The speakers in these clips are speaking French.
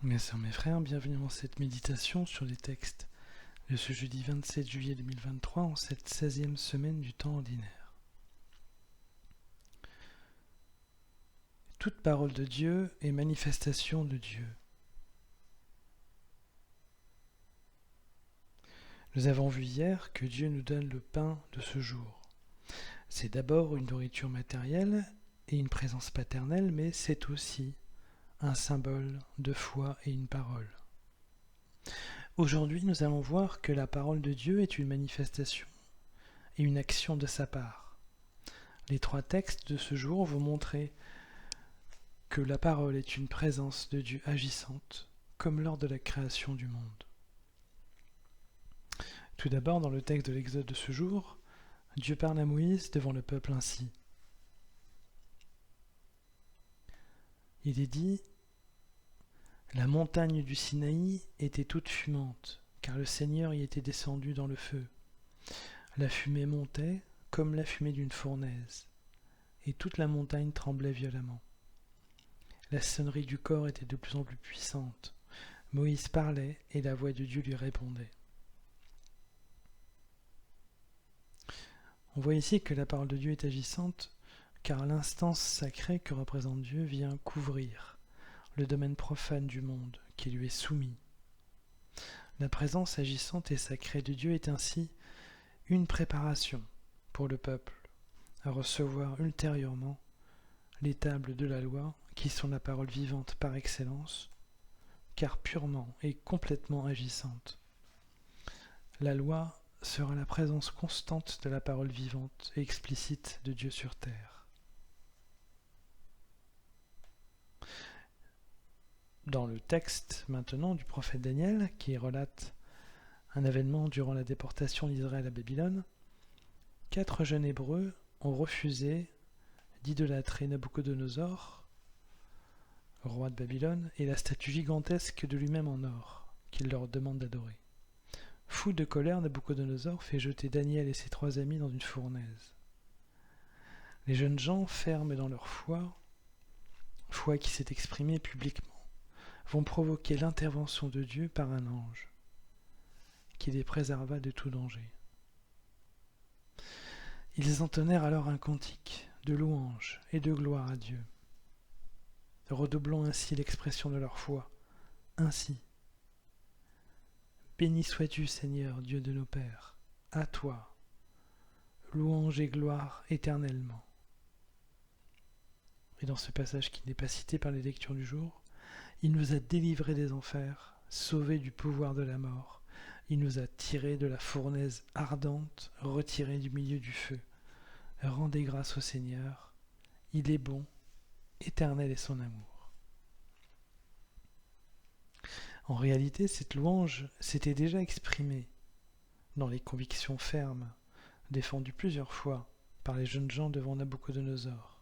Mes sœurs, mes frères, bienvenue dans cette méditation sur les textes de ce jeudi 27 juillet 2023 en cette 16e semaine du temps ordinaire. Toute parole de Dieu est manifestation de Dieu. Nous avons vu hier que Dieu nous donne le pain de ce jour. C'est d'abord une nourriture matérielle et une présence paternelle, mais c'est aussi un symbole de foi et une parole. Aujourd'hui, nous allons voir que la parole de Dieu est une manifestation et une action de sa part. Les trois textes de ce jour vont montrer que la parole est une présence de Dieu agissante, comme lors de la création du monde. Tout d'abord, dans le texte de l'Exode de ce jour, Dieu parle à Moïse devant le peuple ainsi. Il est dit « La montagne du Sinaï était toute fumante, car le Seigneur y était descendu dans le feu. La fumée montait comme la fumée d'une fournaise, et toute la montagne tremblait violemment. La sonnerie du corps était de plus en plus puissante. Moïse parlait, et la voix de Dieu lui répondait. » On voit ici que la parole de Dieu est agissante, car l'instance sacrée que représente Dieu vient couvrir le domaine profane du monde qui lui est soumis. La présence agissante et sacrée de Dieu est ainsi une préparation pour le peuple à recevoir ultérieurement les tables de la loi qui sont la parole vivante par excellence, car purement et complètement agissante. La loi sera la présence constante de la parole vivante et explicite de Dieu sur terre. Dans le texte maintenant du prophète Daniel, qui relate un événement durant la déportation d'Israël à Babylone, 4 jeunes Hébreux ont refusé d'idolâtrer Nabuchodonosor, roi de Babylone, et la statue gigantesque de lui-même en or, qu'il leur demande d'adorer. Fou de colère, Nabuchodonosor fait jeter Daniel et ses 3 amis dans une fournaise. Les jeunes gens, fermes dans leur foi qui s'est exprimée publiquement, vont provoquer l'intervention de Dieu par un ange, qui les préserva de tout danger. Ils entonnèrent alors un cantique de louange et de gloire à Dieu, redoublant ainsi l'expression de leur foi. Ainsi, béni sois-tu, Seigneur, Dieu de nos pères, à toi, louange et gloire éternellement. Et dans ce passage qui n'est pas cité par les lectures du jour, il nous a délivrés des enfers, sauvés du pouvoir de la mort. Il nous a tirés de la fournaise ardente, retirés du milieu du feu. Rendez grâce au Seigneur, il est bon, éternel est son amour. En réalité, cette louange s'était déjà exprimée dans les convictions fermes, défendues plusieurs fois par les jeunes gens devant Nabuchodonosor.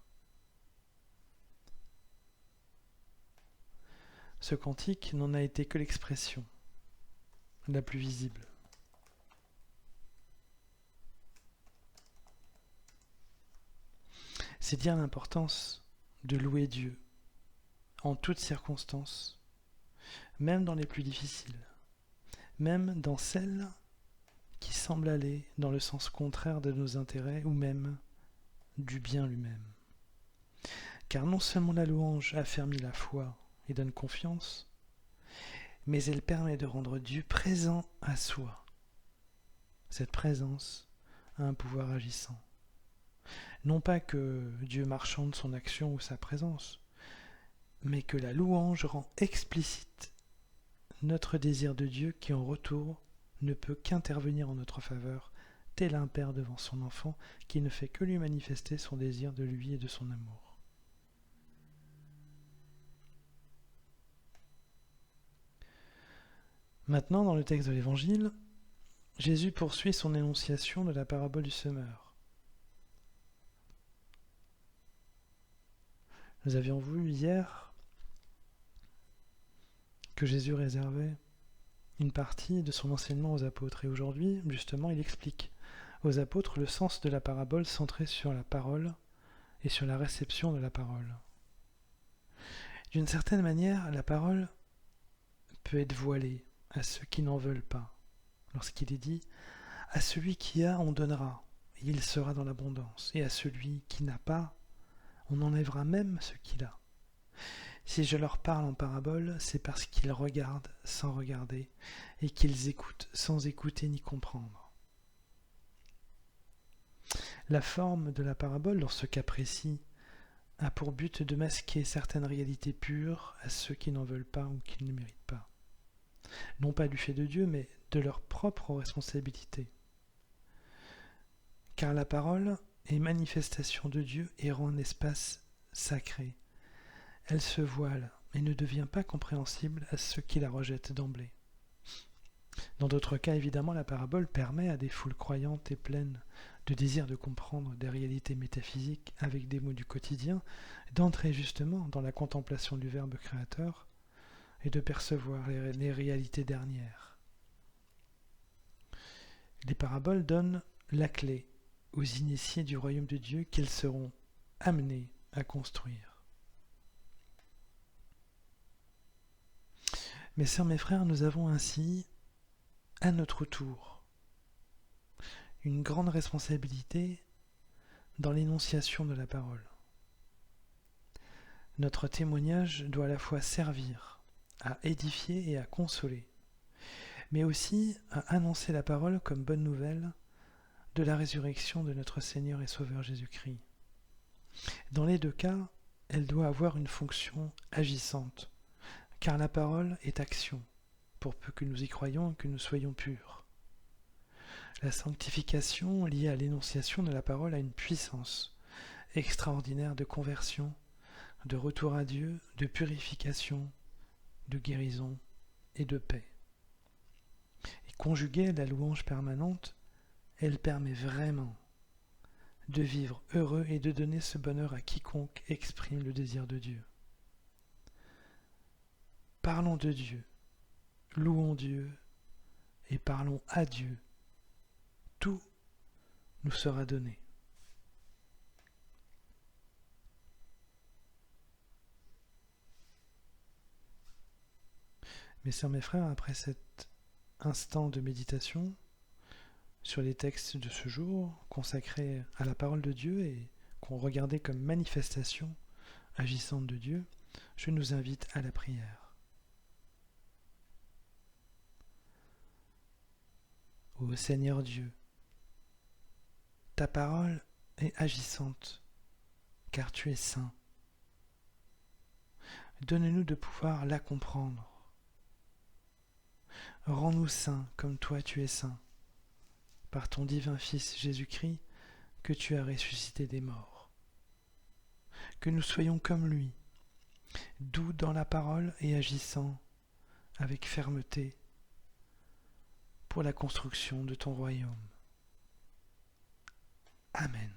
Ce cantique n'en a été que l'expression la plus visible. C'est dire l'importance de louer Dieu en toutes circonstances, même dans les plus difficiles, même dans celles qui semblent aller dans le sens contraire de nos intérêts ou même du bien lui-même. Car non seulement la louange affermit la foi et donne confiance, mais elle permet de rendre Dieu présent à soi. Cette présence a un pouvoir agissant. Non pas que Dieu marchande son action ou sa présence, mais que la louange rend explicite notre désir de Dieu qui en retour ne peut qu'intervenir en notre faveur, tel un père devant son enfant qui ne fait que lui manifester son désir de lui et de son amour. Maintenant, dans le texte de l'Évangile, Jésus poursuit son énonciation de la parabole du semeur. Nous avions vu hier que Jésus réservait une partie de son enseignement aux apôtres. Et aujourd'hui, justement, il explique aux apôtres le sens de la parabole centrée sur la parole et sur la réception de la parole. D'une certaine manière, la parole peut être voilé à ceux qui n'en veulent pas, lorsqu'il est dit « À celui qui a, on donnera, et il sera dans l'abondance, et à celui qui n'a pas, on enlèvera même ce qu'il a. » Si je leur parle en parabole, c'est parce qu'ils regardent sans regarder, et qu'ils écoutent sans écouter ni comprendre. La forme de la parabole, dans ce cas précis, a pour but de masquer certaines réalités pures à ceux qui n'en veulent pas ou qui ne méritent pas. Non pas du fait de Dieu, mais de leur propre responsabilité. Car la parole est manifestation de Dieu et rend un espace sacré. Elle se voile et ne devient pas compréhensible à ceux qui la rejettent d'emblée. Dans d'autres cas, évidemment, la parabole permet à des foules croyantes et pleines de désir de comprendre des réalités métaphysiques avec des mots du quotidien, d'entrer justement dans la contemplation du Verbe créateur et de percevoir les réalités dernières. Les paraboles donnent la clé aux initiés du royaume de Dieu qu'ils seront amenés à construire. Mes sœurs, mes frères, nous avons ainsi, à notre tour, une grande responsabilité dans l'énonciation de la parole. Notre témoignage doit à la fois servir à édifier et à consoler, mais aussi à annoncer la parole comme bonne nouvelle de la résurrection de notre Seigneur et Sauveur Jésus-Christ. Dans les deux cas, elle doit avoir une fonction agissante, car la parole est action, pour peu que nous y croyions et que nous soyons purs. La sanctification liée à l'énonciation de la parole a une puissance extraordinaire de conversion, de retour à Dieu, de purification, de guérison et de paix. Et conjuguée à la louange permanente, elle permet vraiment de vivre heureux et de donner ce bonheur à quiconque exprime le désir de Dieu. Parlons de Dieu, louons Dieu et parlons à Dieu. Tout nous sera donné. Mes sœurs, mes frères, après cet instant de méditation sur les textes de ce jour consacrés à la parole de Dieu et qu'on regardait comme manifestation agissante de Dieu, je nous invite à la prière. Ô Seigneur Dieu, ta parole est agissante, car tu es saint. Donne-nous de pouvoir la comprendre. Rends-nous saints comme toi tu es saint, par ton divin Fils Jésus-Christ que tu as ressuscité des morts. Que nous soyons comme lui, doux dans la parole et agissant avec fermeté pour la construction de ton royaume. Amen.